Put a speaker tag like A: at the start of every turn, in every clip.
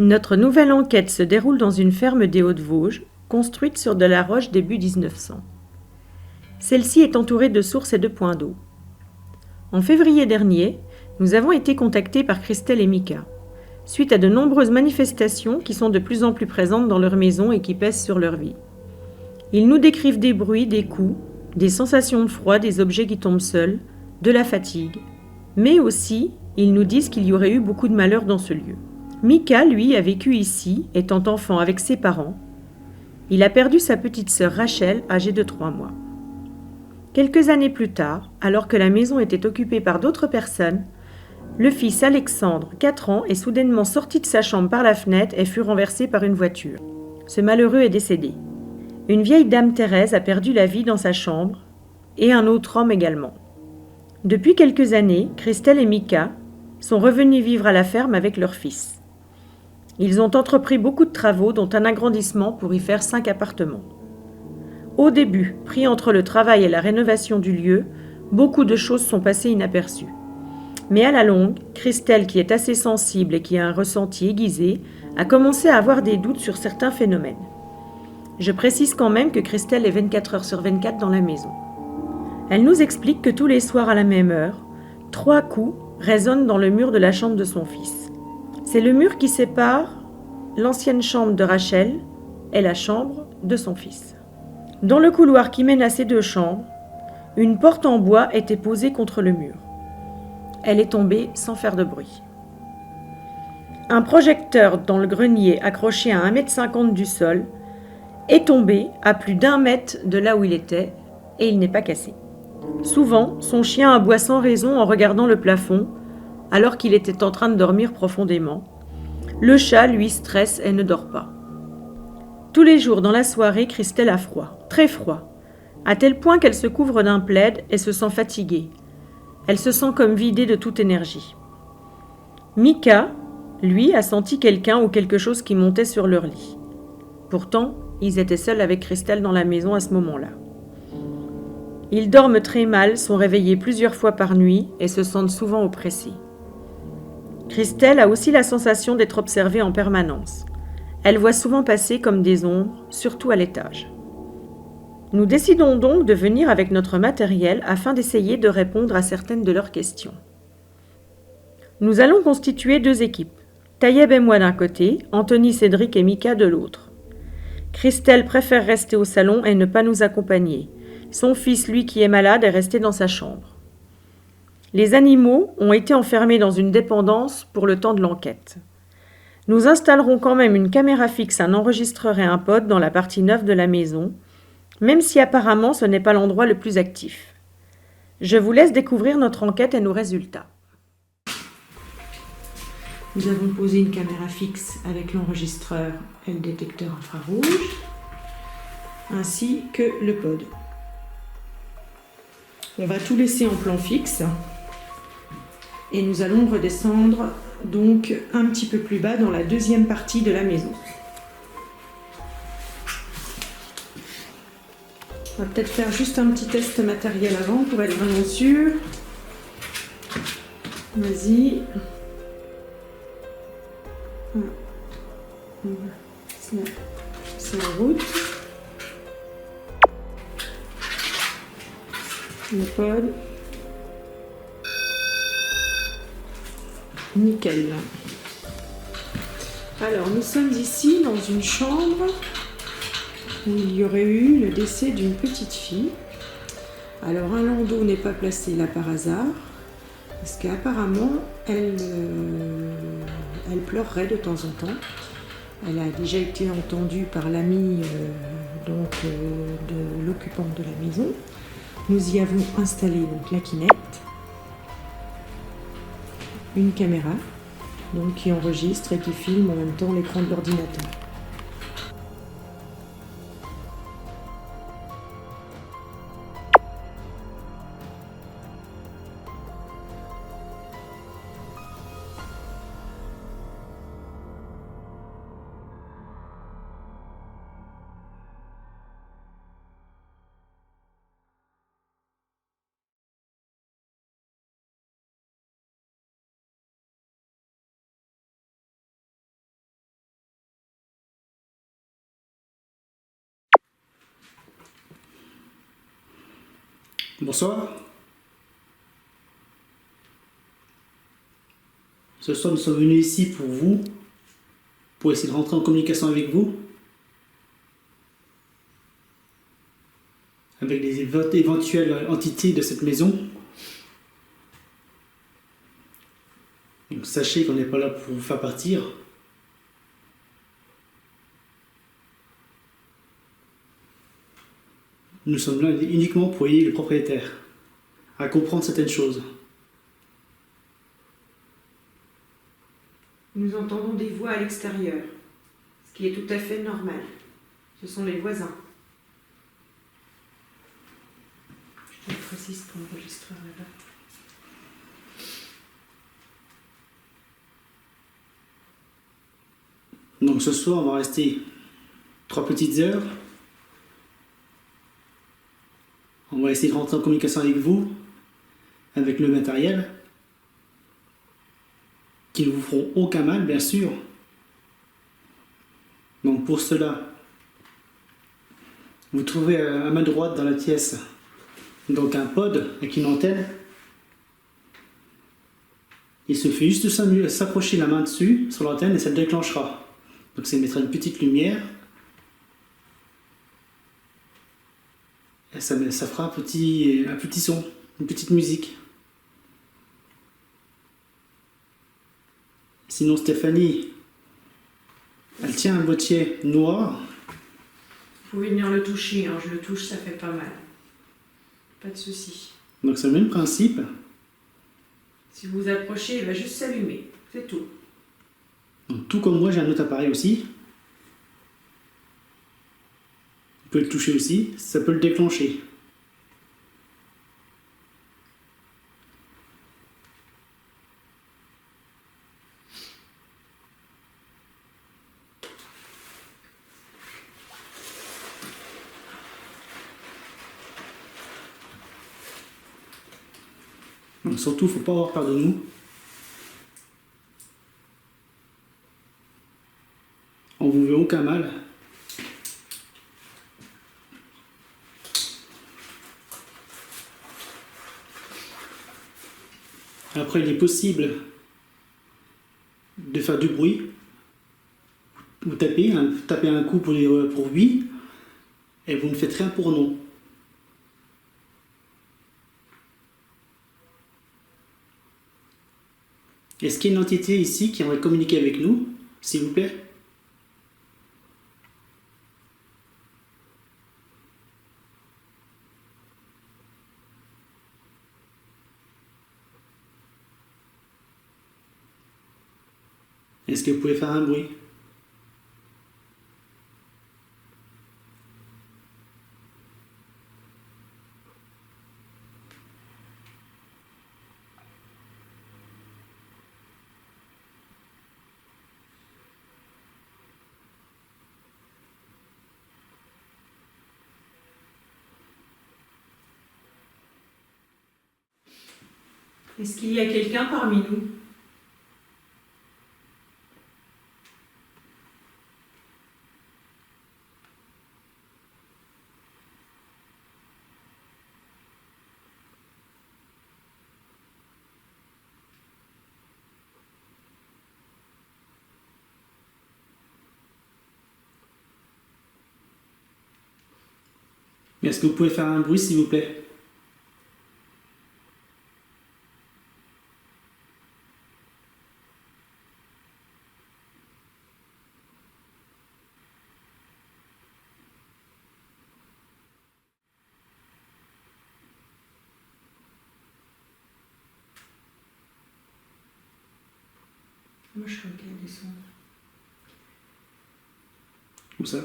A: Notre nouvelle enquête se déroule dans une ferme des Hautes-Vosges, construite sur de la roche début 1900. Celle-ci est entourée de sources et de points d'eau. En février dernier, nous avons été contactés par Christelle et Mika, suite à de nombreuses manifestations qui sont de plus en plus présentes dans leur maison et qui pèsent sur leur vie. Ils nous décrivent des bruits, des coups, des sensations de froid, des objets qui tombent seuls, de la fatigue, mais aussi, ils nous disent qu'il y aurait eu beaucoup de malheur dans ce lieu. Mika, lui, a vécu ici, étant enfant avec ses parents. Il a perdu sa petite sœur Rachel, âgée de 3 mois. Quelques années plus tard, alors que la maison était occupée par d'autres personnes, le fils Alexandre, 4 ans, est soudainement sorti de sa chambre par la fenêtre et fut renversé par une voiture. Ce malheureux est décédé. Une vieille dame Thérèse a perdu la vie dans sa chambre, et un autre homme également. Depuis quelques années, Christelle et Mika sont revenus vivre à la ferme avec leur fils. Ils ont entrepris beaucoup de travaux, dont un agrandissement pour y faire 5 appartements. Au début, pris entre le travail et la rénovation du lieu, beaucoup de choses sont passées inaperçues. Mais à la longue, Christelle, qui est assez sensible et qui a un ressenti aiguisé, a commencé à avoir des doutes sur certains phénomènes. Je précise quand même que Christelle est 24 heures sur 24 dans la maison. Elle nous explique que tous les soirs à la même heure, 3 coups résonnent dans le mur de la chambre de son fils. C'est le mur qui sépare l'ancienne chambre de Rachel et la chambre de son fils. Dans le couloir qui mène à ces 2 chambres, une porte en bois était posée contre le mur. Elle est tombée sans faire de bruit. Un projecteur dans le grenier accroché à 1,50 m du sol est tombé à plus d'1 mètre de là où il était et il n'est pas cassé. Souvent, son chien aboie sans raison en regardant le plafond alors qu'il était en train de dormir profondément. Le chat, lui, stresse et ne dort pas. Tous les jours dans la soirée, Christelle a froid, très froid, à tel point qu'elle se couvre d'un plaid et se sent fatiguée. Elle se sent comme vidée de toute énergie. Mika, lui, a senti quelqu'un ou quelque chose qui montait sur leur lit. Pourtant, ils étaient seuls avec Christelle dans la maison à ce moment-là. Ils dorment très mal, sont réveillés plusieurs fois par nuit et se sentent souvent oppressés. Christelle a aussi la sensation d'être observée en permanence. Elle voit souvent passer comme des ombres, surtout à l'étage. Nous décidons donc de venir avec notre matériel afin d'essayer de répondre à certaines de leurs questions. Nous allons constituer 2 équipes, Taïeb et moi d'un côté, Anthony, Cédric et Mika de l'autre. Christelle préfère rester au salon et ne pas nous accompagner. Son fils, lui qui est malade, est resté dans sa chambre. Les animaux ont été enfermés dans une dépendance pour le temps de l'enquête. Nous installerons quand même une caméra fixe, un enregistreur et un pod dans la partie neuve de la maison, même si apparemment ce n'est pas l'endroit le plus actif. Je vous laisse découvrir notre enquête et nos résultats. Nous avons posé une caméra fixe avec l'enregistreur et le détecteur infrarouge, ainsi que le pod. On va tout laisser en plan fixe et nous allons redescendre donc un petit peu plus bas dans la 2e partie de la maison. On va peut-être faire juste un petit test matériel avant pour être vraiment sûr. Vas-y. C'est en route. Le pod. Nickel. Alors, nous sommes ici dans une chambre où il y aurait eu le décès d'une petite fille. Alors, un landau n'est pas placé là par hasard, parce qu'apparemment, elle pleurerait de temps en temps. Elle a déjà été entendue par l'ami de l'occupante de la maison. Nous y avons installé donc la Kinect, une caméra donc, qui enregistre et qui filme en même temps l'écran de l'ordinateur.
B: Bonsoir. Ce soir, nous sommes venus ici pour vous, pour essayer de rentrer en communication avec vous, avec les éventuelles entités de cette maison. Donc sachez qu'on n'est pas là pour vous faire partir. Nous sommes là uniquement pour aider le propriétaire à comprendre certaines choses.
A: Nous entendons des voix à l'extérieur, ce qui est tout à fait normal. Ce sont les voisins. Je te précise ton enregistreur là-bas.
B: Donc ce soir, on va rester 3 petites heures. On va essayer de rentrer en communication avec vous, avec le matériel, qui ne vous feront aucun mal, bien sûr. Donc pour cela, vous trouvez à main droite dans la pièce donc un pod avec une antenne. Il se fait juste s'approcher la main dessus, sur l'antenne, et ça le déclenchera. Donc ça mettra une petite lumière. Et ça fera un petit son, une petite musique. Sinon Stéphanie, elle tient un boîtier noir.
A: Vous pouvez venir le toucher, hein. Je le touche, ça fait pas mal. Pas de souci.
B: Donc c'est le même principe.
A: Si vous vous approchez, il va juste s'allumer. C'est tout.
B: Donc, tout comme moi, j'ai un autre appareil aussi. Vous pouvez le toucher aussi, ça peut le déclencher. Donc surtout, il ne faut pas avoir peur de nous. On ne vous veut aucun mal. Après, il est possible de faire du bruit. Vous tapez un coup pour oui, et vous ne faites rien pour non. Est-ce qu'il y a une entité ici qui aimerait communiquer avec nous, s'il vous plaît? Est-ce que vous pouvez faire un bruit?
A: Est-ce qu'il y a quelqu'un parmi nous?
B: Est-ce que vous pouvez faire un bruit, s'il vous plaît?
A: Moi, je crois qu'elle descend.
B: Où ça?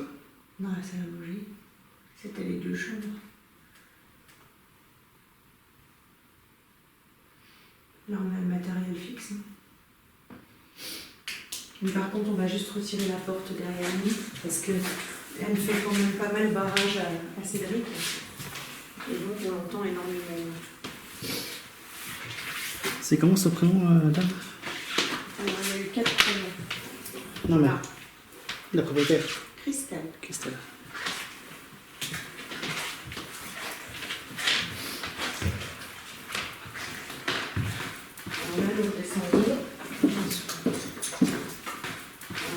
A: Dans la salle à manger. C'était les 2 chambres. Là, on a le matériel fixe. Mais par contre, on va juste retirer la porte derrière nous parce qu'elle fait quand même pas mal barrage à Cédric. Et donc, on l'entend énormément.
B: C'est comment ce prénom, dame?
A: Alors, il y a eu 4 prénoms.
B: Non, mais
A: Ah,
B: la propriétaire.
A: Christelle. l'eau descendue.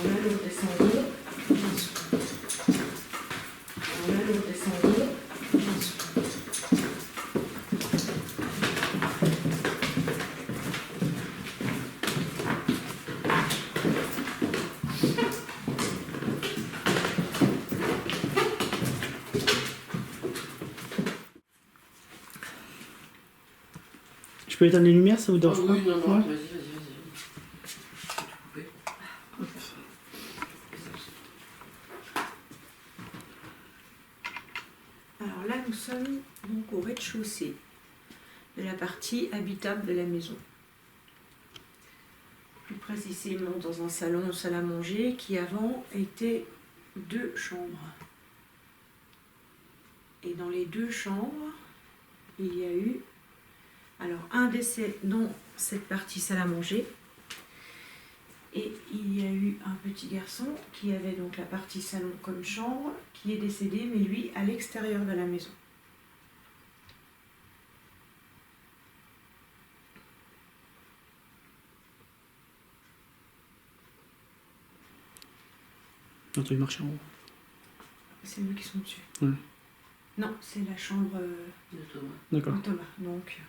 A: Voilà l'eau descendue. Voilà l'eau descendue.
B: Je peux éteindre les lumières, ça vous dérange pas?
C: Oui, non,
B: Ouais.
C: vas-y.
A: Alors là, nous sommes donc au rez-de-chaussée de la partie habitable de la maison. Plus précisément dans un salon, salle à manger, qui avant était 2 chambres. Et dans les 2 chambres, il y a eu alors un décès dans cette partie salle à manger. Et il y a eu un petit garçon qui avait donc la partie salon comme chambre, qui est décédé, mais lui à l'extérieur de la maison.
B: Attends, il marche en haut.
A: C'est eux qui sont dessus.
B: Ouais.
A: Non, c'est la chambre
C: De Thomas.
B: D'accord.
A: de Thomas. Donc,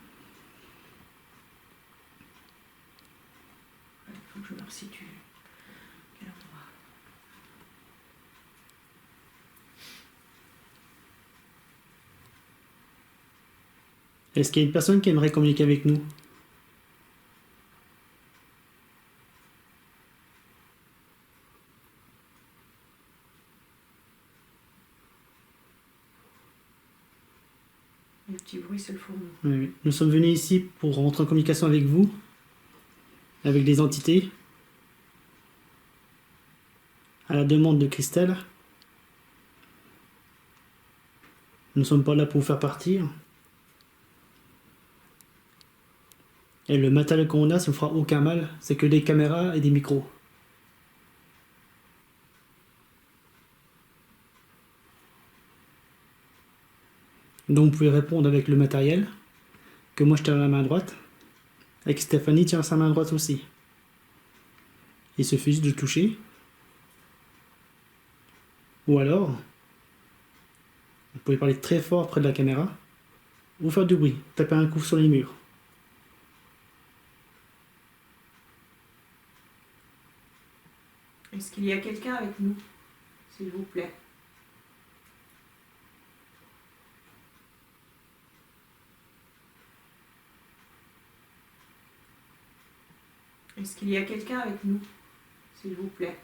A: il faut que je me resitue. Quel endroit?
B: Est-ce qu'il y a une personne qui aimerait communiquer avec nous?
A: Le petit bruit, c'est le fourneau.
B: Oui, oui. Nous sommes venus ici pour rentrer en communication avec vous, avec des entités, à la demande de Christelle. Nous ne sommes pas là pour vous faire partir. Et le matériel qu'on a, ça ne fera aucun mal. C'est que des caméras et des micros. Donc vous pouvez répondre avec le matériel, que moi je tiens à la main droite, et que Stéphanie tient sa main droite aussi. Il suffit juste de toucher. Ou alors, vous pouvez parler très fort près de la caméra, ou faire du bruit, taper un coup sur les murs.
A: Est-ce qu'il y a quelqu'un avec nous, s'il vous plaît? Est-ce qu'il y a quelqu'un avec nous, s'il vous plaît?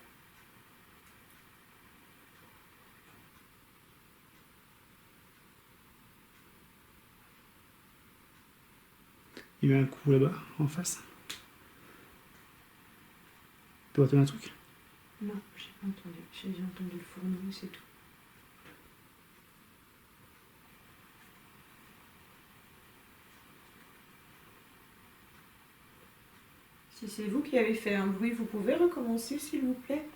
B: Il y a un coup là-bas, en face. Tu vois, tu as un truc?
A: Non, j'ai pas entendu. J'ai entendu le fourneau, c'est tout. Si c'est vous qui avez fait un bruit, vous pouvez recommencer, s'il vous plaît?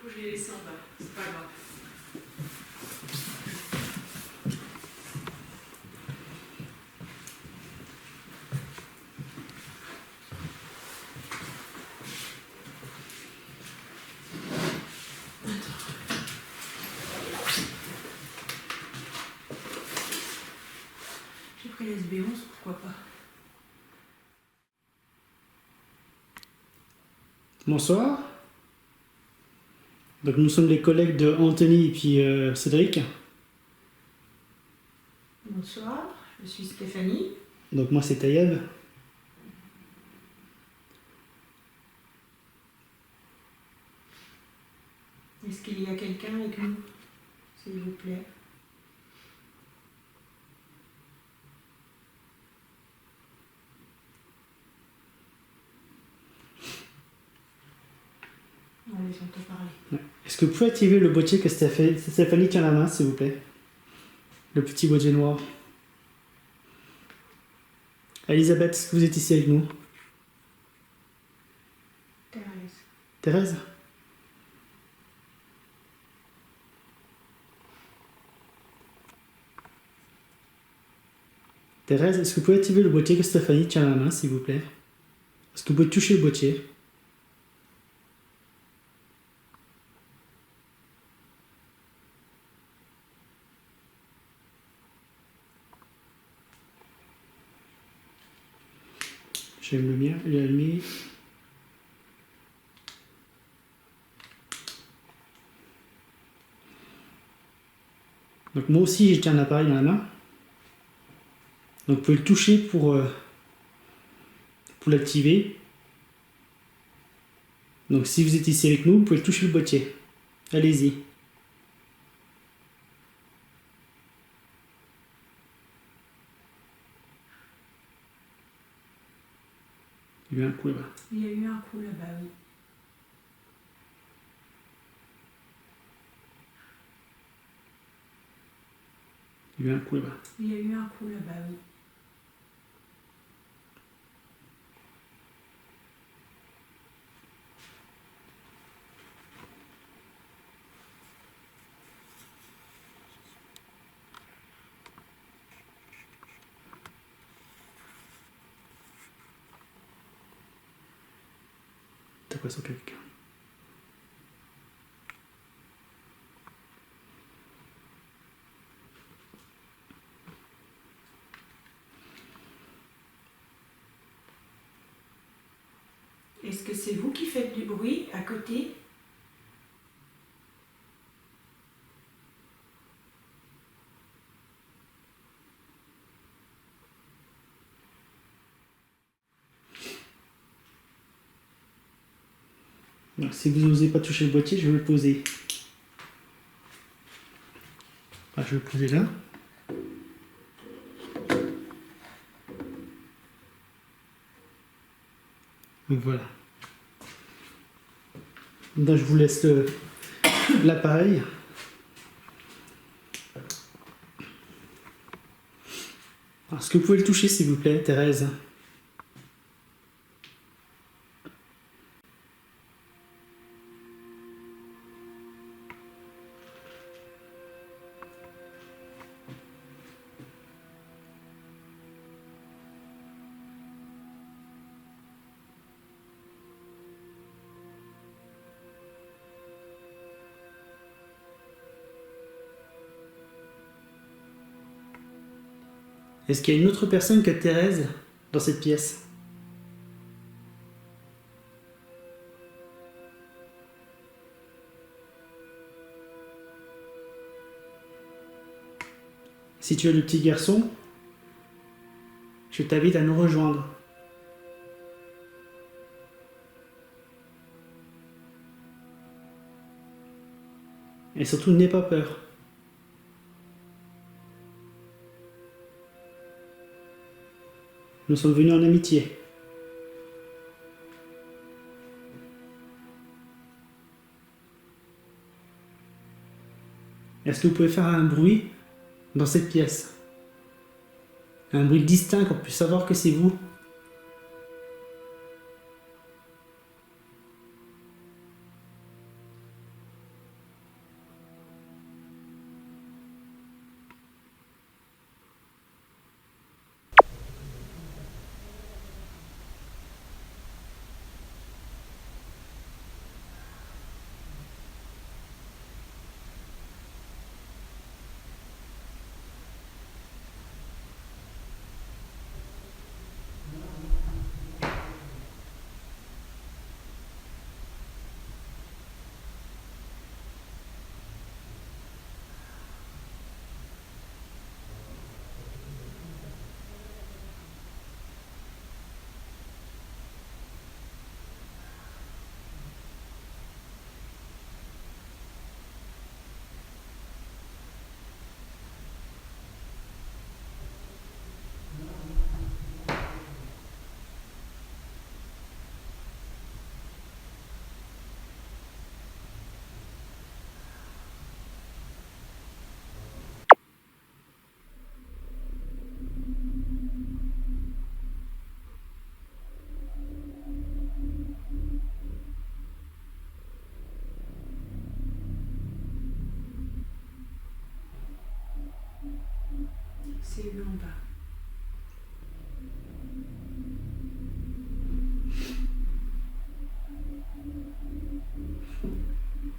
A: Je les laisse en bas, c'est pas grave. J'ai pris les SB11, pourquoi pas.
B: Bonsoir. Donc nous sommes les collègues de Anthony et puis Cédric.
A: Bonsoir, je suis Stéphanie.
B: Donc moi c'est Taïeb.
A: Est-ce qu'il y a quelqu'un avec nous, s'il vous plaît? On les entend parler.
B: Est-ce que vous pouvez activer le boîtier que Stéphanie tient à la main, s'il vous plaît? Le petit boîtier noir. Elisabeth, est-ce que vous êtes ici avec nous?
A: Thérèse.
B: Thérèse? Thérèse, est-ce que vous pouvez activer le boîtier que Stéphanie tient à la main, s'il vous plaît? Est-ce que vous pouvez toucher le boîtier? J'aime le mien, il est allumé. Donc moi aussi, je tiens un appareil dans la main. Donc vous pouvez le toucher pour l'activer. Donc si vous êtes ici avec nous, vous pouvez toucher le boîtier. Allez-y. Il y a eu un coup là-bas.
A: Il y a eu un coup là-bas, oui.
B: Il y a eu un coup là-bas.
A: Il y a eu un coup là-bas, oui.
B: T'as quoi sur quelqu'un?
A: Est-ce que c'est vous qui faites du bruit à côté?
B: Donc, si vous n'osez pas toucher le boîtier, je vais le poser. Ah, je vais le poser là. Donc voilà. Donc je vous laisse l'appareil. Est-ce que vous pouvez le toucher s'il vous plaît, Thérèse? Est-ce qu'il y a une autre personne que Thérèse dans cette pièce? Si tu es le petit garçon, je t'invite à nous rejoindre. Et surtout, n'aie pas peur. Nous sommes venus en amitié. Est-ce que vous pouvez faire un bruit dans cette pièce? Un bruit distinct qu'on puisse savoir que c'est vous?
A: C'est eux en bas.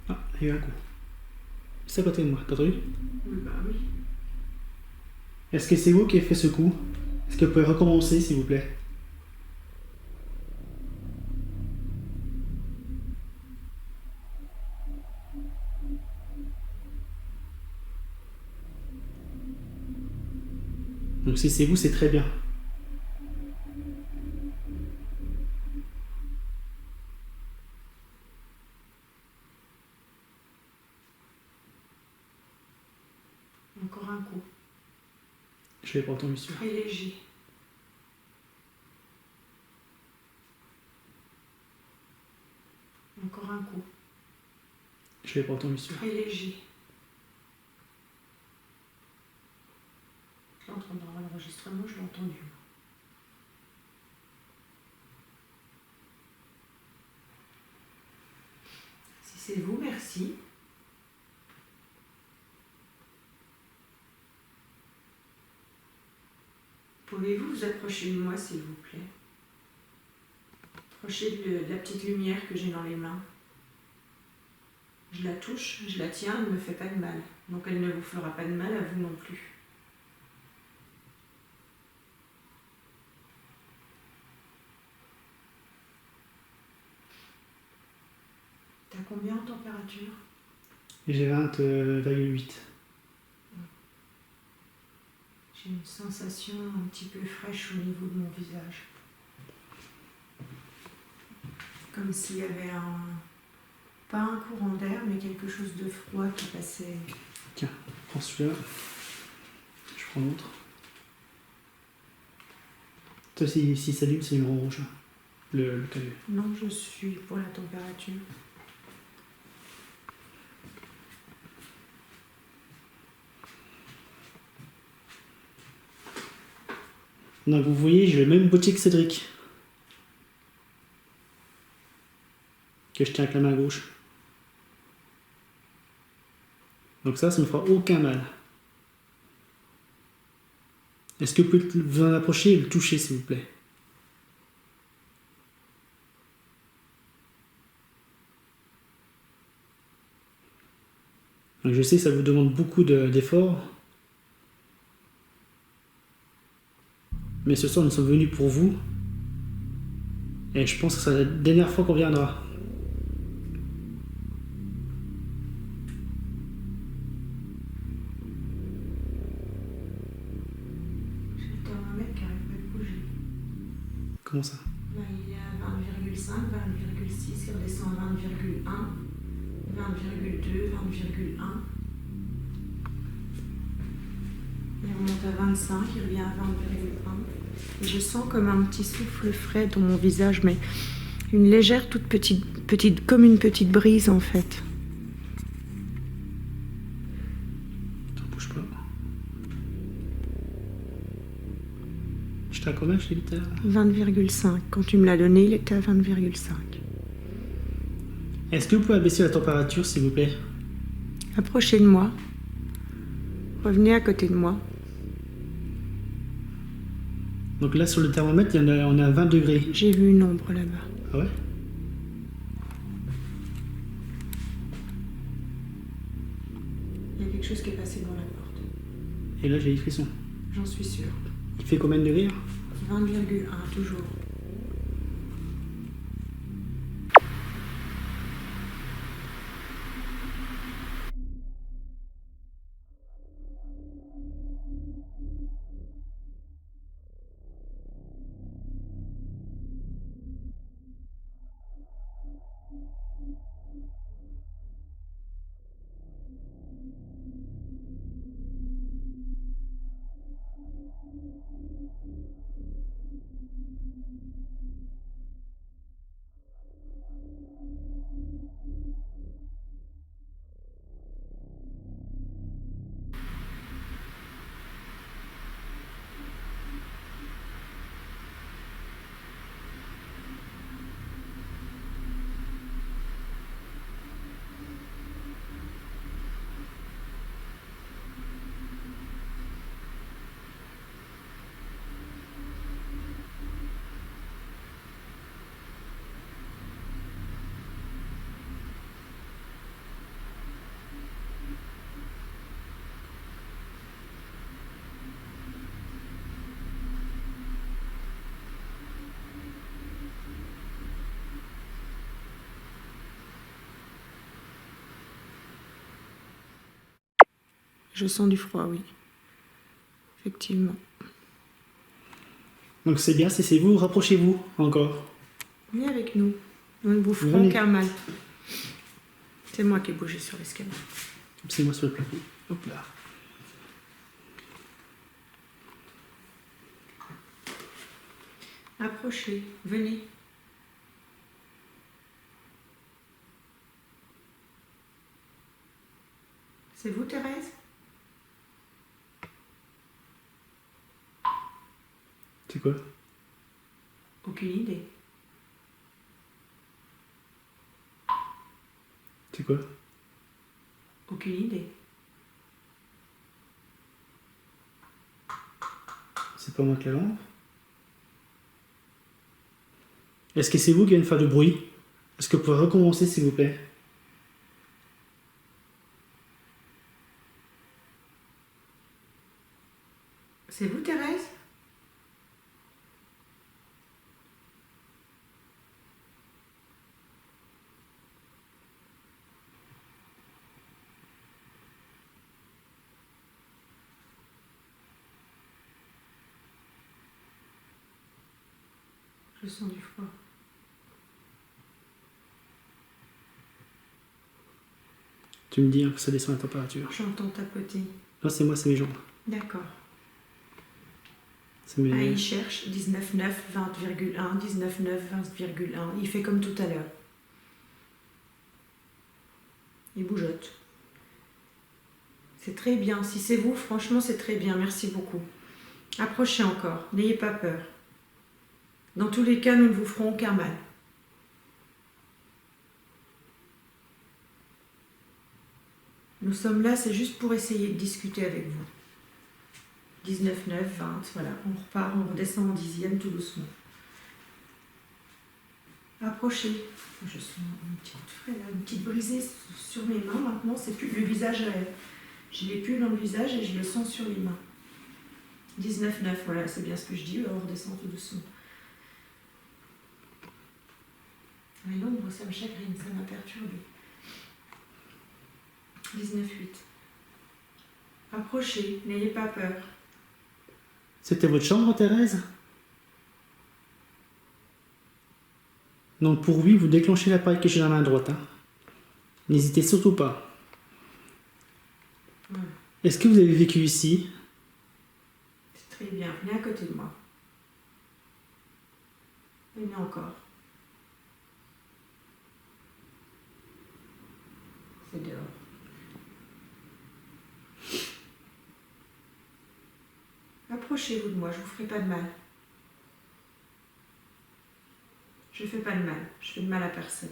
B: Ah, il y a eu un coup. C'est à côté de moi, t'as entendu?
A: Oui, bah oui.
B: Est-ce que c'est vous qui avez fait ce coup? Est-ce que vous pouvez recommencer, s'il vous plaît? Donc si c'est vous, c'est très bien.
A: Encore un coup.
B: Je l'ai pas entendu sûr.
A: Très léger. Encore un coup.
B: Je l'ai pas entendu sûr.
A: Très léger. Je l'entends dans l'enregistrement, je l'ai entendu. Si c'est vous, merci. Pouvez-vous vous approcher de moi, s'il vous plaît? Approchez de la petite lumière que j'ai dans les mains. Je la touche, je la tiens, elle ne me fait pas de mal. Donc elle ne vous fera pas de mal à vous non plus. T'as combien en température?
B: J'ai 20,8.
A: J'ai une sensation un petit peu fraîche au niveau de mon visage. Comme s'il y avait pas un courant d'air, mais quelque chose de froid qui passait.
B: Tiens, prends celui-là. Je prends l'autre. Toi, si ça s'allume, c'est le rouge. Le clavier.
A: Non, je suis pour la température.
B: Donc vous voyez, j'ai le même boîtier que Cédric. Que je tiens avec la main gauche. Donc ça me fera aucun mal. Est-ce que vous pouvez vous en approcher et le toucher, s'il vous plaît? Donc je sais que ça vous demande beaucoup d'efforts. Mais ce soir, nous sommes venus pour vous. Et je pense que ce sera la dernière fois qu'on viendra.
A: J'ai le thermomètre qui n'arrive pas de bouger.
B: Comment ça?
A: Là, il est à 20,5, 20,6, il redescend à 20,1, 20,2, 20,1. Il remonte à 25, il revient à 20,1. Et je sens comme un petit souffle frais dans mon visage, mais une légère, toute petite, comme une petite brise en fait.
B: Attends, bouge pas. J'étais à combien, je t'ai dit tout à l'heure?
A: 20,5. Quand tu me l'as donné, il était à 20,5.
B: Est-ce que vous pouvez abaisser la température, s'il vous plaît?
A: Approchez de moi. Revenez à côté de moi.
B: Donc là, sur le thermomètre, on est à 20 degrés.
A: J'ai vu une ombre là-bas.
B: Ah ouais?
A: Il y a quelque chose qui est passé dans la porte.
B: Et là, j'ai des frissons.
A: J'en suis sûre.
B: Il fait combien de degrés?
A: 20,1 toujours. Je sens du froid, oui. Effectivement.
B: Donc c'est bien, c'est vous, rapprochez-vous encore.
A: Venez avec nous. Nous ne vous ferons
B: Venez.
A: aucun mal. C'est moi qui ai bougé sur l'escalier.
B: C'est moi sur le plateau. Hop là.
A: Approchez, venez. C'est vous, Thérèse?
B: C'est quoi?
A: Aucune idée.
B: C'est quoi?
A: Aucune idée.
B: C'est pas moi qui la lampe. Est-ce que c'est vous qui allez me faire du bruit? Est-ce que vous pouvez recommencer, s'il vous plaît?
A: C'est vous, Thérèse? Je sens du froid.
B: Tu me dis hein, que ça descend la température.
A: J'entends tapoter.
B: Non, c'est moi, c'est mes jambes.
A: D'accord.
B: C'est mes...
A: Ah, il cherche 19,9, 20,1, 19,9, 20,1. Il fait comme tout à l'heure. Il bougeote. C'est très bien. Si c'est vous, franchement, c'est très bien. Merci beaucoup. Approchez encore. N'ayez pas peur. Dans tous les cas, nous ne vous ferons aucun mal. Nous sommes là, c'est juste pour essayer de discuter avec vous. 19, 9, 20, voilà. On repart, on redescend en dixième tout doucement. Approchez. Je sens une petite brisée sur mes mains maintenant. C'est plus le visage. Je ne l'ai plus dans le visage et je le sens sur les mains. 19, 9, voilà, c'est bien ce que je dis. On redescend tout doucement. Mais l'ombre, ça me chagrine, ça m'a perturbé. 19, 8. Approchez, n'ayez pas peur.
B: C'était votre chambre, Thérèse? Donc pour oui, vous déclenchez l'appareil que j'ai dans la main droite. Hein. N'hésitez surtout pas.
A: Voilà.
B: Est-ce que vous avez vécu ici?
A: C'est très bien, venez à côté de moi. Venez encore. C'est dehors. Approchez-vous de moi, je vous ferai pas de mal. Je fais pas de mal, je fais de mal à personne.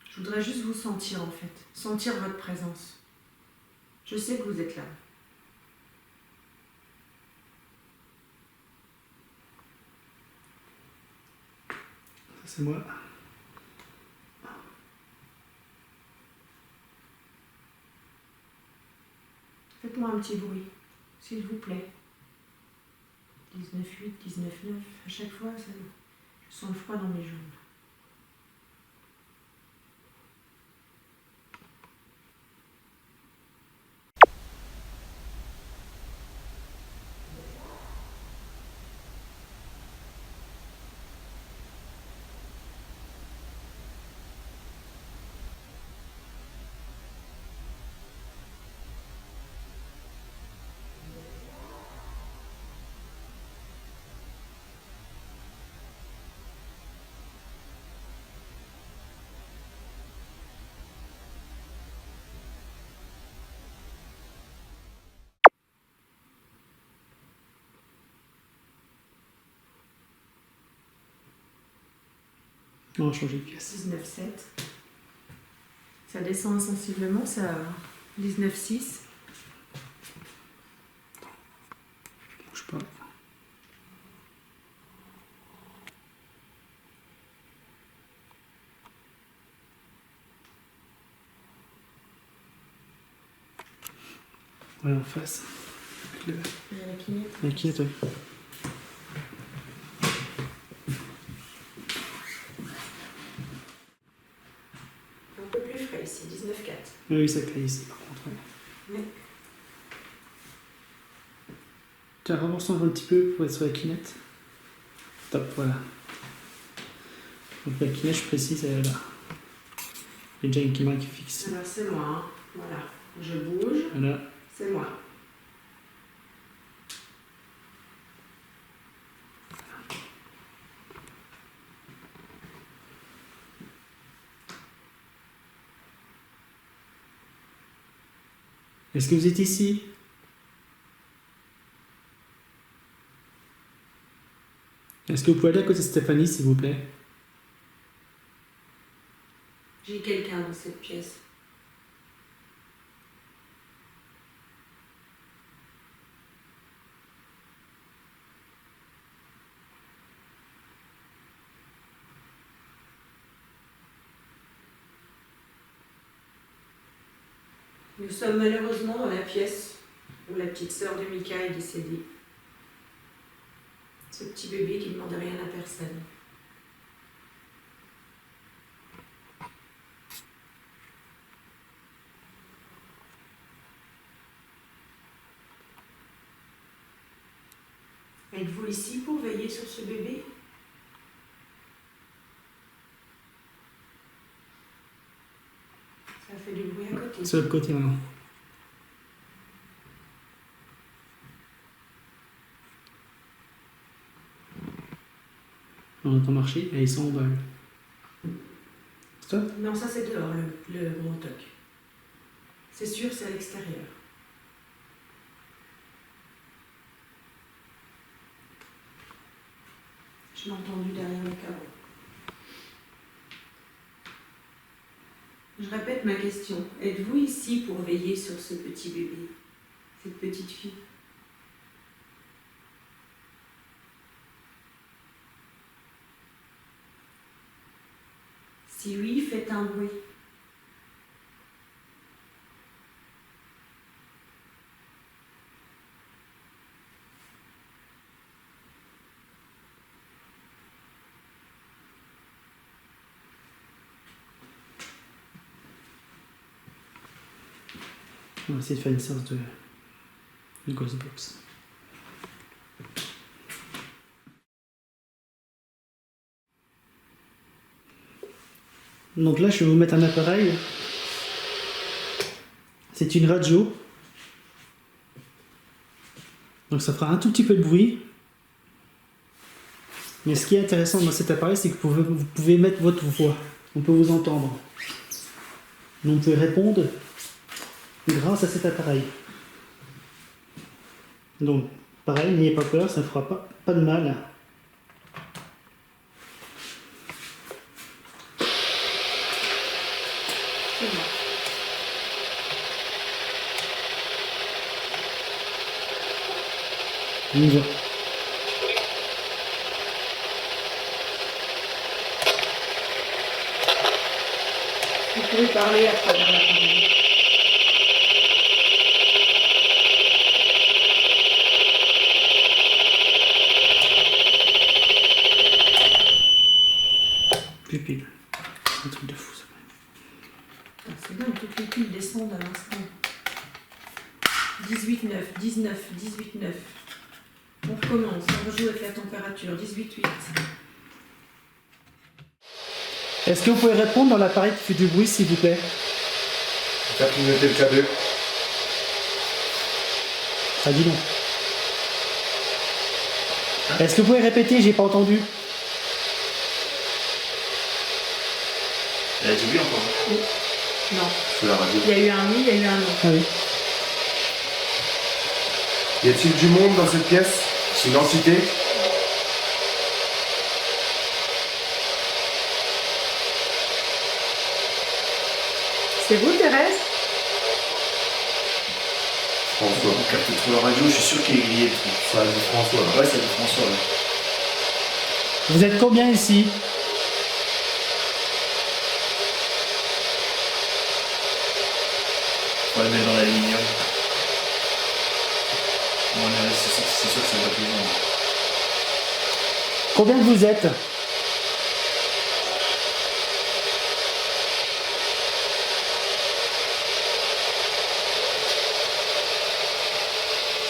A: Je voudrais juste vous sentir en fait, sentir votre présence. Je sais que vous êtes là.
B: C'est moi.
A: Faites-moi un petit bruit, s'il vous plaît. 19,8, 19,9, à chaque fois, je sens le froid dans mes jambes.
B: On va changer de pièce.
A: 19,7. Ça descend insensiblement, ça 19,6.
B: Bouge pas. Ouais, en face.
A: Il y a la clignote.
B: Inquiète, ouais.
A: Un peu plus frais ici, 19,4.
B: Oui, ça clé ici par contre.
A: Oui.
B: Tu as remonté un petit peu pour être sur la clinette. Top, voilà. Donc la clinette, je précise, elle est là. Il y a déjà une caméra qui fixe.
A: Alors c'est moi, hein. Voilà. Je bouge,
B: Voilà.
A: c'est moi.
B: Est-ce que vous êtes ici? Est-ce que vous pouvez aller à côté de Stéphanie, s'il vous plaît?
A: J'ai quelqu'un dans cette pièce. Nous sommes malheureusement dans la pièce où la petite sœur de Mika est décédée. Ce petit bébé qui ne demandait rien à personne. Êtes-vous ici pour veiller sur ce bébé? Ça fait du bruit à côté.
B: Sur le côté maintenant. On entend marcher et ils sont en bas. Stop.
A: Non, ça c'est dehors, le gros toc. C'est sûr, c'est à l'extérieur. Je l'ai entendu derrière le carreau. Je répète ma question. Êtes-vous ici pour veiller sur ce petit bébé, cette petite fille? Si oui, faites un bruit.
B: On va essayer de faire une séance de Ghostbox. Donc là, je vais vous mettre un appareil. C'est une radio. Donc ça fera un tout petit peu de bruit. Mais ce qui est intéressant dans cet appareil, c'est que vous pouvez mettre votre voix. On peut vous entendre. Donc vous pouvez répondre grâce à cet appareil. Donc, pareil, n'ayez pas peur, ça ne fera pas de mal.
A: C'est bon.
B: On y va.
A: Vous pouvez parler à travers l'appareil.
B: Pupille. C'est un truc de fou ça.
A: Ah, c'est bien, toutes les piles descendent à l'instant. 18,9, 19, 18,9. On recommence, on rejoue avec la température. 18,8.
B: Est-ce que vous pouvez répondre dans l'appareil qui fait du bruit, s'il vous plaît?
C: T'as clignoté le K2.
B: Ah, dis donc. Est-ce que vous pouvez répéter? J'ai pas entendu.
C: Elle a dit oui encore.
A: Oui. Non.
C: Sur la radio.
A: Il y a eu un oui, il y a eu un non.
B: Ah oui.
C: Y a-t-il du monde dans cette pièce? C'est une entité?
A: C'est vous, Thérèse?
C: François.
D: On capte trop la radio, je suis sûr qu'il est grillé le truc.
C: Ça a dit François. Là.
D: Ouais, ça dit François. Ouais.
B: Vous êtes combien ici?
D: On va le mettre dans l'aluminium. Bon, c'est sûr que ça va plus loin.
B: Combien vous êtes?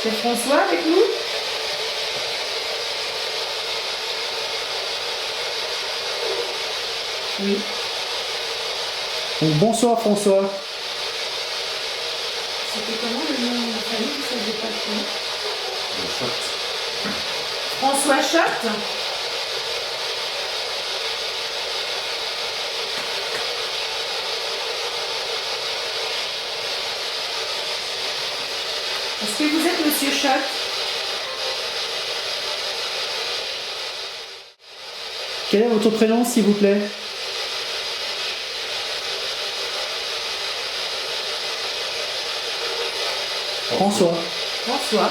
A: C'est François avec nous? Oui.
B: Donc, bonsoir François.
A: C'était comment le nom de la famille? Ça ne pas le
C: Le shot.
A: François Schott. Est-ce que vous êtes Monsieur Schott?
B: Quel est votre prénom, s'il vous plaît? François.
A: François.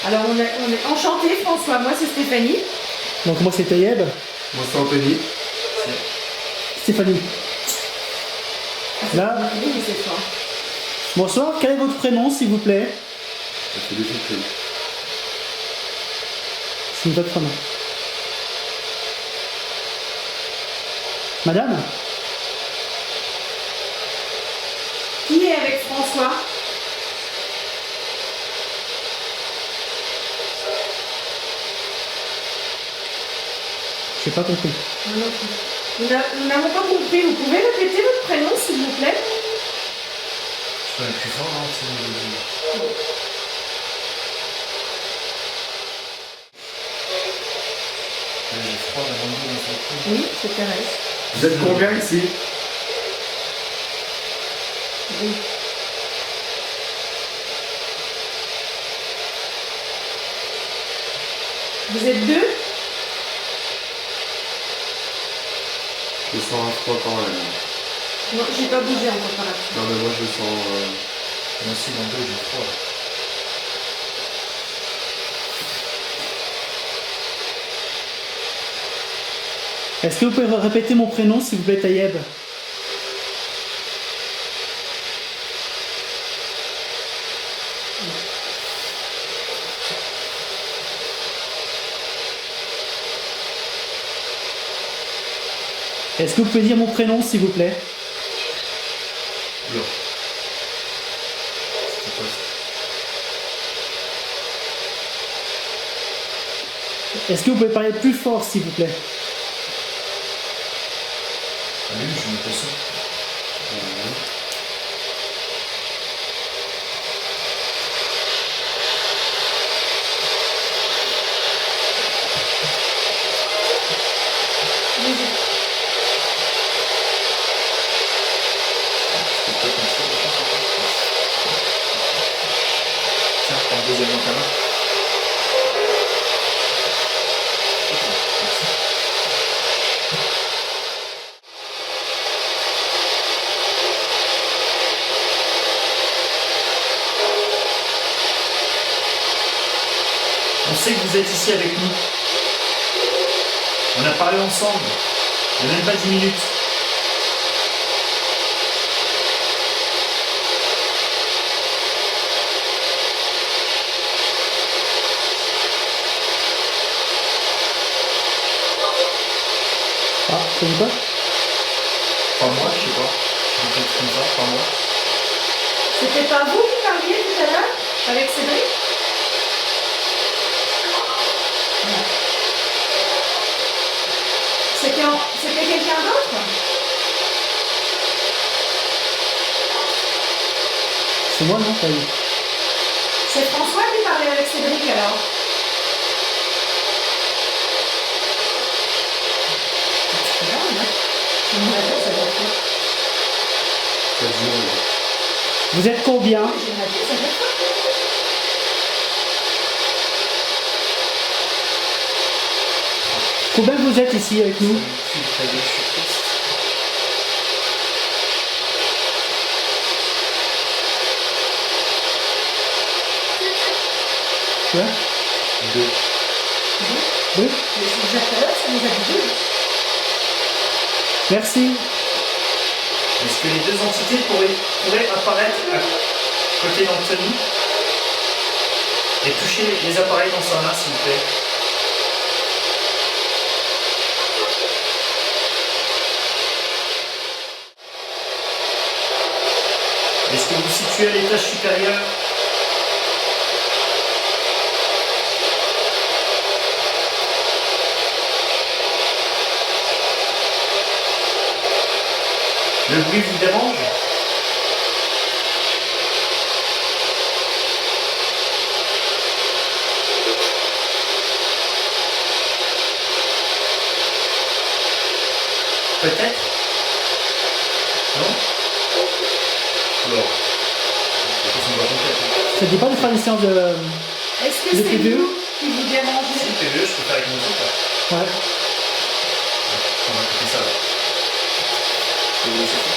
A: Alors on est enchanté François, moi c'est Stéphanie.
B: Donc moi c'est Tayeb.
C: Moi c'est Anthony.
B: Stéphanie. Là,
A: Oui, c'est toi.
B: bonsoir, quel est votre prénom, s'il vous plaît?
C: C'est des filles.
B: C'est votre prénom. Madame?
A: Qui est avec François?
B: J'ai pas compris.
A: Moi non plus. Nous n'avons pas compris. Vous pouvez répéter votre prénom s'il vous plaît?
D: Je peux aller plus fort, hein, sinon j'ai froid dans mon dos dans ce coup.
A: Oui, c'est Thérèse.
C: Vous êtes combien ici?
A: Oui. Vous êtes deux?
C: Je sens un froid quand même.
A: Non, j'ai pas bougé encore par là.
C: Non mais moi je sens...
D: Moi aussi, dans le dos, j'ai froid.
B: Est-ce que vous pouvez répéter mon prénom, s'il vous plaît, Tayeb? Est-ce que vous pouvez dire mon prénom, s'il vous plaît?
D: Non. C'était quoi ça?
B: Est-ce que vous pouvez parler plus fort, s'il vous plaît?
D: Allume, je me pose ça. C'est pas comme ça, tiens, prends le deuxième dans ta main. On sait que vous êtes ici avec nous. On a parlé ensemble. Il n'y a même pas 10 minutes.
B: Ah, ça vous pas?
D: Pas moi, je sais pas. Je me fais comme ça, pas moi.
A: C'était pas vous qui parliez tout à l'heure avec Cédric? C'était quelqu'un d'autre?
B: C'est moi, non, Tayeb?
A: C'est François qui parlait avec Cédric alors? C'est grave, hein? Je me rappelle, ça doit être.
C: Ça dure.
B: Vous êtes combien?
A: J'ai raté, ça doit être.
B: Combien vous êtes ici avec nous?
D: Je suis très bien, je suis triste.
B: Ouais.
C: Deux.
B: Oui.
A: Mais c'est déjà tout à l'heure, ça nous a dit deux.
B: Merci.
D: Est-ce que les deux entités pourraient apparaître à côté d'Anthony et toucher les appareils dans sa main, s'il vous plaît? Est-ce que vous vous situez à l'étage supérieur? Le bruit vous dérange? Peut-être? Non? Alors.
B: Ça dépend de faire une séance de...
A: Est-ce que
B: Le
A: c'est
B: PVE?
A: vous qui vous dérangez?
D: Si, PVE, je peux faire avec mon truc là.
B: Ouais.
D: On va écouter ça là. Je peux vous laisser faire.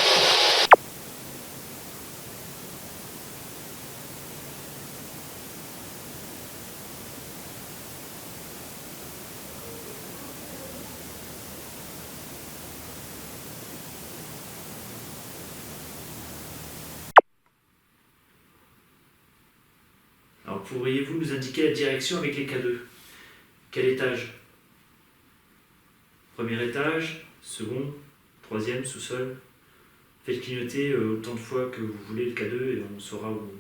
D: Alors pourriez-vous nous indiquer la direction avec les K2? Quel étage? Premier étage, second, troisième, sous-sol. Faites clignoter autant de fois que vous voulez le K2 et on saura où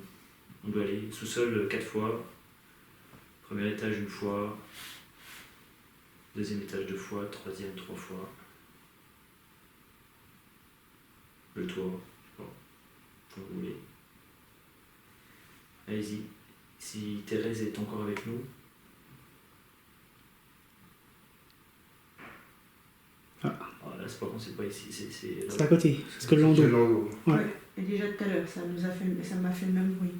D: on doit aller. Sous-sol 4 fois, premier étage 1 fois, deuxième étage 2 fois, troisième 3 fois. Le toit, je sais pas, comme vous voulez. Allez-y, si Thérèse est encore avec nous.
B: Ah.
D: Ah, là, c'est pas con, c'est pas ici, c'est là.
B: C'est à côté. C'est que le landau.
C: C'est le landau.
B: Ouais.
A: Ouais. Et déjà tout à l'heure, ça m'a fait le même bruit.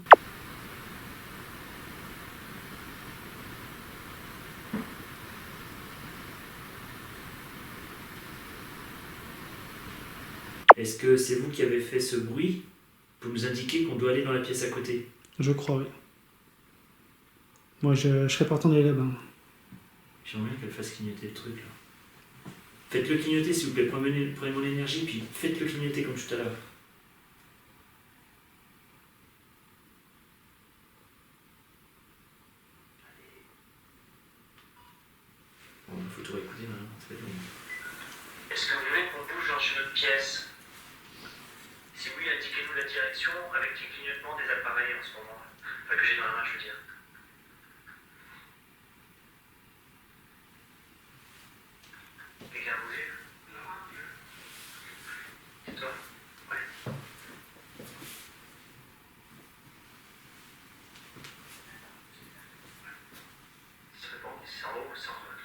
D: Est-ce que c'est vous qui avez fait ce bruit pour nous indiquer qu'on doit aller dans la pièce à côté?
B: Je crois, oui. Moi, je serais partant d'aller là-bas.
D: J'aimerais bien qu'elle fasse clignoter le truc là. Faites-le clignoter s'il vous plaît, prenez mon énergie, puis faites-le clignoter comme tout à l'heure. Bon, il faut tout réécouter maintenant, ça va être long. Est-ce que vous voulez qu'on bouge dans une autre pièce? Si oui, indiquez-nous la direction avec les clignotements des appareils en ce moment. Enfin, que j'ai dans la main, je veux dire. Quelqu'un a bougé? C'est toi? Ouais. C'est bon, c'est en haut ou c'est en bas?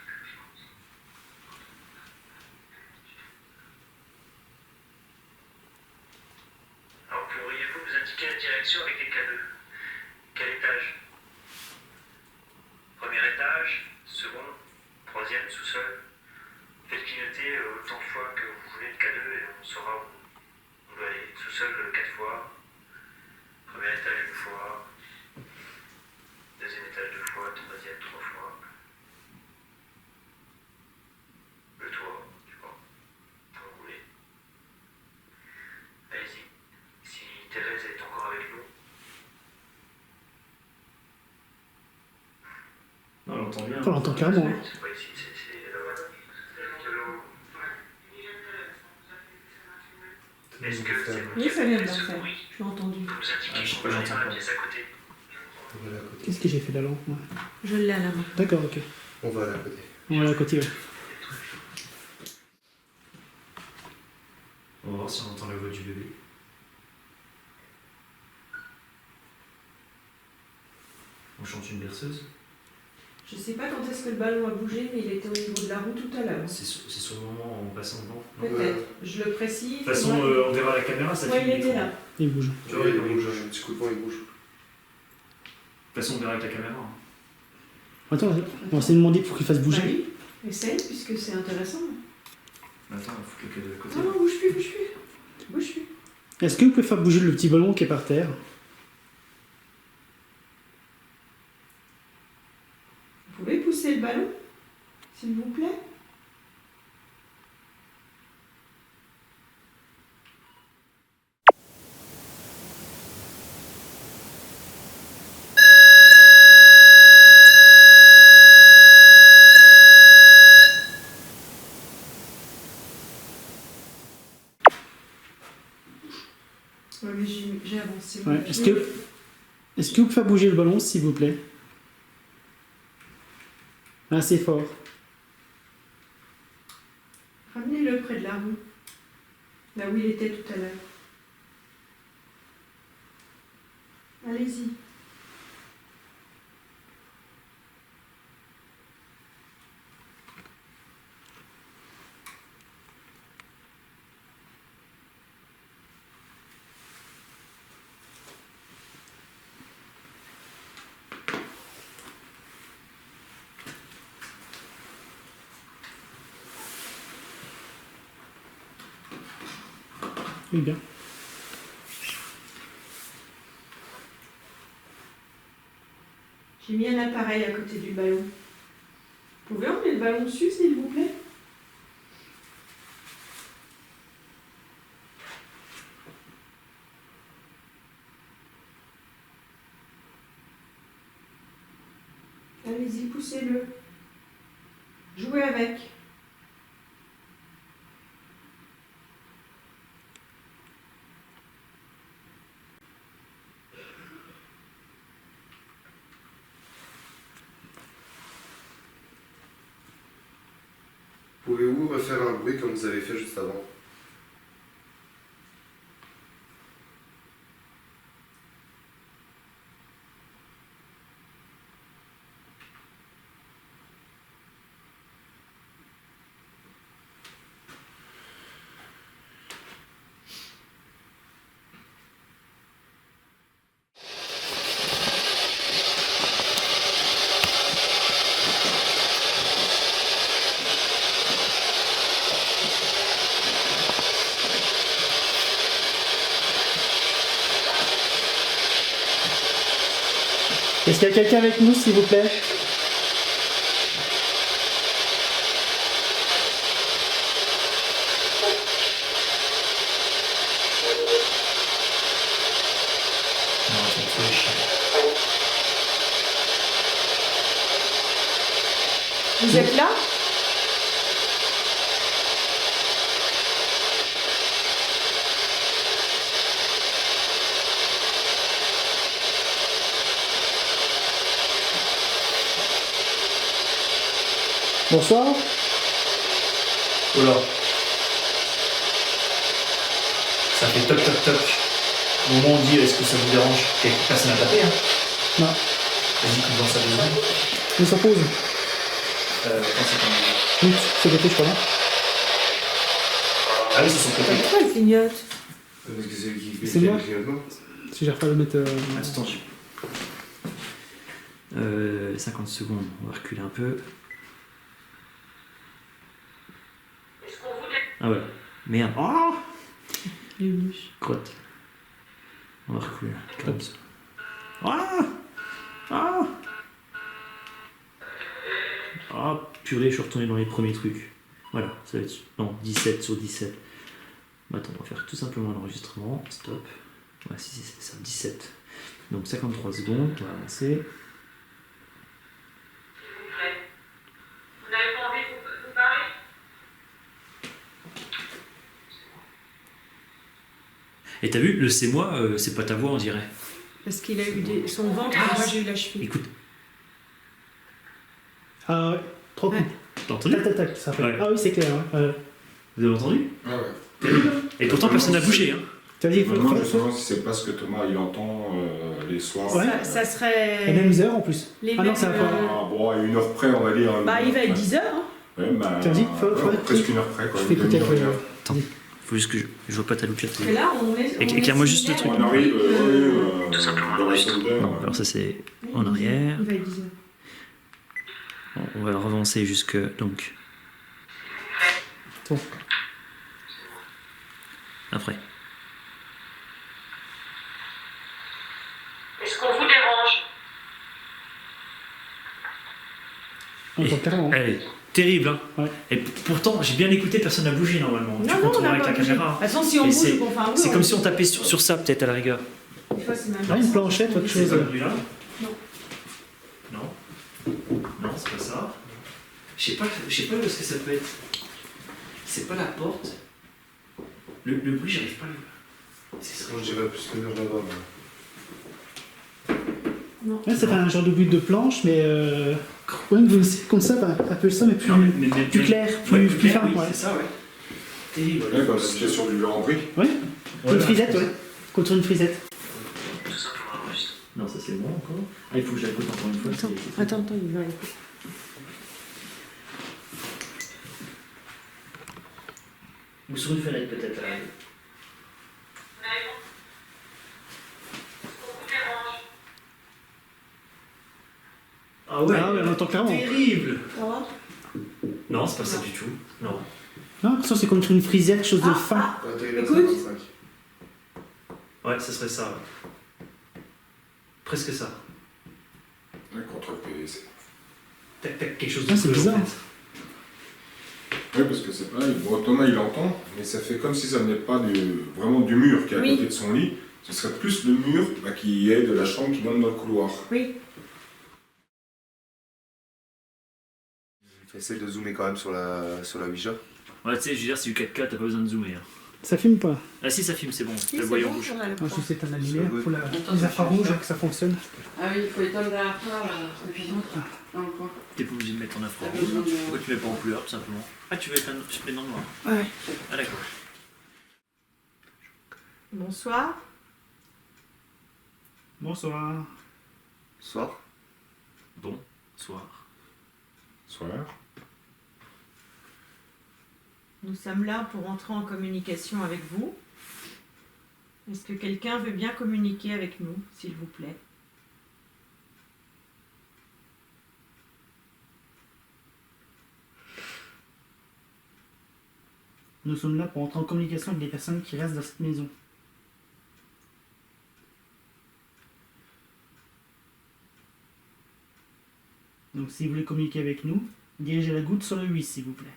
D: Alors, pourriez-vous nous indiquer la direction avec les K2? Quel étage? Premier étage, second, troisième, sous-sol. Faites clignoter autant de fois que vous voulez le K2 et on saura où on doit aller. Sous-sol 4 fois, premier étage 1 fois, deuxième étage 2 fois, troisième 3 fois. Le toit, je sais pas, comme vous voulez. Allez-y, si Thérèse est encore avec nous. Non, on l'entend bien.
B: On l'entend carrément. Hein.
D: C'est pas ici, c'est là-bas. Est-ce que c'est vous
A: Oui,
D: qui
A: ça
D: avez
A: vient
D: fait
A: de la
D: ce
A: faire.
D: bruit
A: Je l'ai entendu.
D: pour nous indiquer
C: Ah, je sais
D: qu'on
C: pas,
D: doit aller
C: j'entends
D: dans la
C: pas.
D: pièce à côté?
C: On va aller à côté.
B: Qu'est-ce que j'ai fait de la lampe, moi?
A: Je l'ai à la main.
B: D'accord, ok.
C: On va aller à côté.
B: On va à côté, ouais.
D: On va voir si on entend la voix du bébé. On chante une berceuse.
A: Je sais pas quand est-ce que le ballon a bougé, mais il était au niveau de la roue tout à l'heure.
D: C'est sur le moment en passant devant. Non.
A: Peut-être. Je le précise.
D: De toute façon, on verra la caméra, ça
A: Ouais,
D: filme.
A: il était là.
B: Il bouge.
D: Tu vois,
C: il
D: il
C: bouge,
D: bouge.
C: un petit coup de vent, il bouge.
D: De toute façon, on verra avec la caméra.
B: Attends, on va essayer de demander pour qu'il fasse bouger.
A: Bah oui, essaye, puisque c'est intéressant.
D: Attends, il faut que de côté.
A: Non, non, bouge plus, bouge plus. Bouge plus.
B: Est-ce que vous pouvez faire bouger le petit ballon qui est par terre?
A: Vous pouvez pousser le ballon, s'il vous plaît? Ouais, mais j'ai avancé.
B: Ouais. Est-ce que vous pouvez faire bouger le ballon, s'il vous plaît? Assez fort.
A: Ramenez-le près de la roue. Là où il était tout à l'heure. Allez-y.
B: Oui, bien.
A: J'ai mis un appareil à côté du ballon. Vous pouvez emmener le ballon dessus, s'il vous plaît? Allez-y, poussez-le. Jouez avec.
C: Pouvez-vous refaire un bruit comme vous avez fait juste avant?
B: Est-ce qu'il y a quelqu'un avec nous, s'il vous plaît?
A: Vous êtes là?
B: Bonsoir.
E: Voilà. Ça fait toc toc toc. Au moment où on dit est-ce que ça vous dérange? Personne n'a tapé, hein?
B: Non.
E: Vas-y, comme dans sa besoin.
B: On s'en pose.
E: Quand c'est comme...
B: Oui, c'est côté, je crois.
E: Ah oui, c'est son côté.
A: Pourquoi il clignote?
C: Parce que c'est lui qui
B: C'est moi.
C: clignotement.
B: Si j'arrive pas à le mettre.
E: Attends, 50 secondes, on va reculer un peu. Ah ouais, merde. Oh crotte. On va reculer. Comme ça. Ah purée, je suis retourné dans les premiers trucs. Voilà, ça va être... Non, 17 sur 17. Attends, on va faire tout simplement l'enregistrement. Stop. Ouais, si, c'est ça, 17. Donc 53 secondes, on va avancer.
F: Vous n'avez pas envie de vous parler?
E: Et t'as vu, le c'est moi, c'est pas ta voix, on dirait.
A: Parce qu'il a eu son ventre, moi j'ai eu la cheville.
E: Écoute,
B: Ah ouais, 3 coups.
E: t'as entendu?
B: Tac, tac, tac, ça fait.
E: Ouais.
B: Ah oui, c'est clair. Ouais.
E: Vous avez entendu?
C: Ah ouais.
E: Et pourtant, personne n'a bougé, hein.
B: Tu as dit qu'il faut
G: Maintenant,
B: le
G: justement, si c'est pas ce que Thomas il entend les soirs.
B: Ouais.
A: Ça serait...
B: les mêmes heures en plus.
A: Les
B: Ah non,
A: mêmes,
B: ça va pas.
G: Ah, bon, à une heure près, on va dire.
A: Bah, il va être 10h. Hein.
G: Ouais, bah,
B: Tu as dit,
G: presque une heure près, quoi.
B: Je fais écouter avec le.
E: Attends, faut juste que je vois pas ta loupiote.
A: Et là, on met...
E: Éclaire-moi juste le truc.
G: On arrive,
E: Tout simplement
G: dans la seconde heure.
E: Non, alors ça c'est en arrière.
A: Il va être 10h.
E: Bon, on va revancer jusque... Donc...
B: Bon.
E: Après.
F: Est-ce qu'on vous dérange?
B: On entend carrément.
E: Elle est terrible, hein.
B: Ouais.
E: Et pourtant, j'ai bien écouté, personne n'a bougé normalement. Tu
A: Non, on
E: contrôles
A: n'a
E: avec
A: pas
E: la
A: bougé.
E: caméra.
A: De toute façon, si on
E: Et
A: bouge
E: c'est-
A: ou qu'on fait un bruit...
E: C'est
A: on-
E: comme si on tapait sur ça peut-être à la rigueur.
A: Des fois, c'est même...
B: Ah, une planchette, autre
E: C'est
B: chose.
E: pas le bruit là?
A: Non.
E: Non. Non, c'est pas ça. Je sais pas ce que ça peut être. C'est pas la porte. Le bruit, j'arrive pas à le... C'est ça.
C: Moi, je dirais plus que là-bas.
A: Non.
B: Ouais, c'est un genre de but de planche, mais. Ouais, comme ça, un peu ça, mais plus, plus clair, plus fin.
E: Oui,
B: Ouais.
E: c'est ça, ouais. terrible.
G: Ouais, comme si c'était sur du Landry.
B: Ouais.
E: Voilà.
B: Une frisette, ouais. Contre une frisette.
D: Tout simplement enregistré.
E: Non, ça c'est bon encore. Ah, il faut que je l'écoute encore une fois.
A: Attends, il va écouter.
E: Ou sur une fenêtre peut-être.
F: Mais bon. Beaucoup dérange.
E: Ah ouais,
B: Ah ouais, on entend clairement.
E: terrible.
A: Ça va?
E: Non, c'est pas ça du tout. Non.
B: Non, ça c'est contre une frisette, quelque chose de fin.
A: Écoute.
E: Ouais, ce serait ça. Ouais. Presque ça.
G: Ouais, contre le PVC.
E: Tac, tac, quelque chose de
B: Ah, c'est
E: creux,
B: bizarre.
E: en fait.
G: Oui, parce que c'est pareil. Bon, Thomas il entend, mais ça fait comme si ça venait pas vraiment du mur qui est à
A: Oui.
G: côté de son lit. Ce serait plus le mur qui est de la chambre qui donne dans le couloir.
A: Oui.
C: Essaye de zoomer quand même sur la Ouija.
E: Ouais, tu sais, je veux dire, c'est du 4K, t'as pas besoin de zoomer. Hein.
B: Ça filme pas.
E: Ah si, ça filme, c'est bon.
A: Si,
E: T'as le
A: c'est
E: voyant
A: bon,
E: rouge.
A: on a le
B: Moi je
A: point.
B: sais la lumière pour les infrarouges que ça fonctionne.
H: Ah oui, il faut éteindre derrière toi, et puis dans le coin.
E: T'es pas obligé de mettre en infrarouge.
H: T'as besoin de-
E: Pourquoi tu mets pas en couleur, tout simplement? Ah, tu veux éteindre, je te mets dans le noir.
B: Ouais.
E: Ah, d'accord.
A: Bonsoir.
B: Bonsoir.
C: Soir.
E: Bon, soir.
G: Soir.
A: Nous sommes là pour entrer en communication avec vous. Est-ce que quelqu'un veut bien communiquer avec nous, s'il vous plaît?
B: Nous sommes là pour entrer en communication avec les personnes qui restent dans cette maison. Donc si vous voulez communiquer avec nous, dirigez la goutte sur le 8 s'il vous plaît.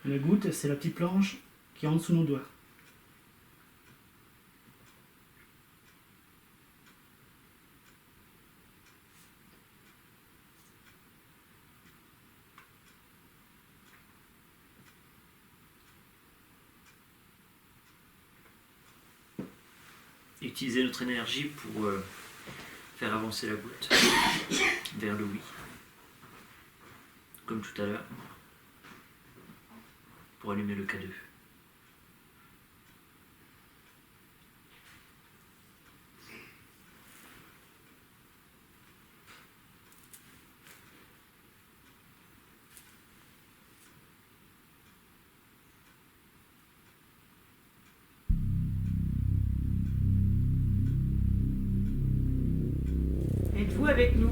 B: La goutte, c'est la petite planche qui est en dessous de nos doigts.
E: Utiliser notre énergie pour faire avancer la goutte vers le oui. Comme tout à l'heure. Pour allumer le K2.
A: Êtes-vous avec nous?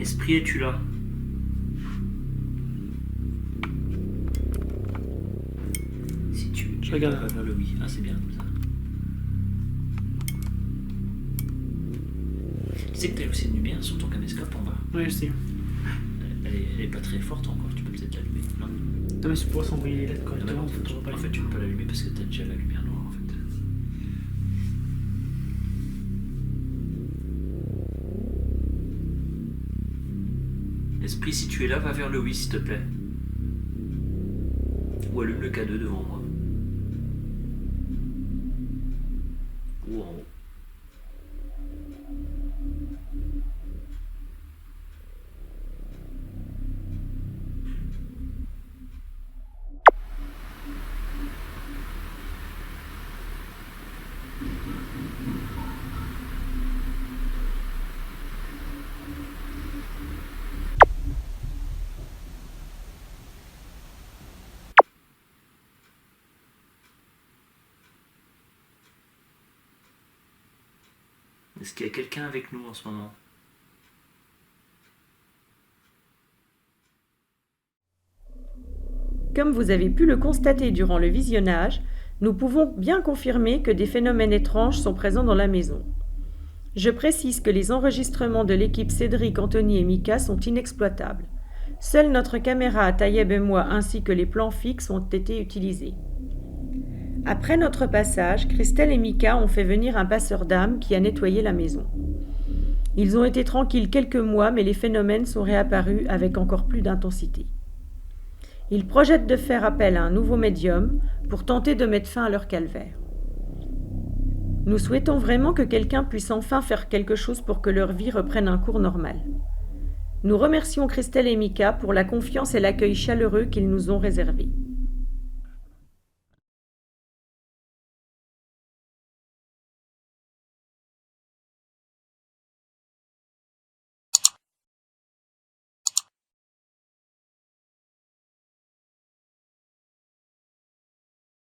E: Esprit, es-tu là? Si tu
B: Je regarde.
E: vas vers le oui. Ah, c'est bien comme ça. Tu sais que t'as aussi une lumière sur ton caméscope en bas.
B: Ouais, je sais.
E: Elle est pas très forte encore, tu peux peut-être l'allumer. Non,
B: Non mais c'est pour s'envoyer les lettres
E: Ah, bah
B: correctement.
E: non, en fait, tu peux pas l'allumer parce que t'as déjà la lumière noire en fait. Esprit, si tu es là, va vers le oui s'il te plaît. Ou allume le K2 devant moi. Ou en haut. Est-ce qu'il y a quelqu'un avec nous en ce moment?
A: Comme vous avez pu le constater durant le visionnage, nous pouvons bien confirmer que des phénomènes étranges sont présents dans la maison. Je précise que les enregistrements de l'équipe Cédric, Anthony et Mika sont inexploitables. Seule notre caméra à Taïeb et moi ainsi que les plans fixes ont été utilisés. Après notre passage, Christelle et Mika ont fait venir un passeur d'âme qui a nettoyé la maison. Ils ont été tranquilles quelques mois, mais les phénomènes sont réapparus avec encore plus d'intensité. Ils projettent de faire appel à un nouveau médium pour tenter de mettre fin à leur calvaire. Nous souhaitons vraiment que quelqu'un puisse enfin faire quelque chose pour que leur vie reprenne un cours normal. Nous remercions Christelle et Mika pour la confiance et l'accueil chaleureux qu'ils nous ont réservés.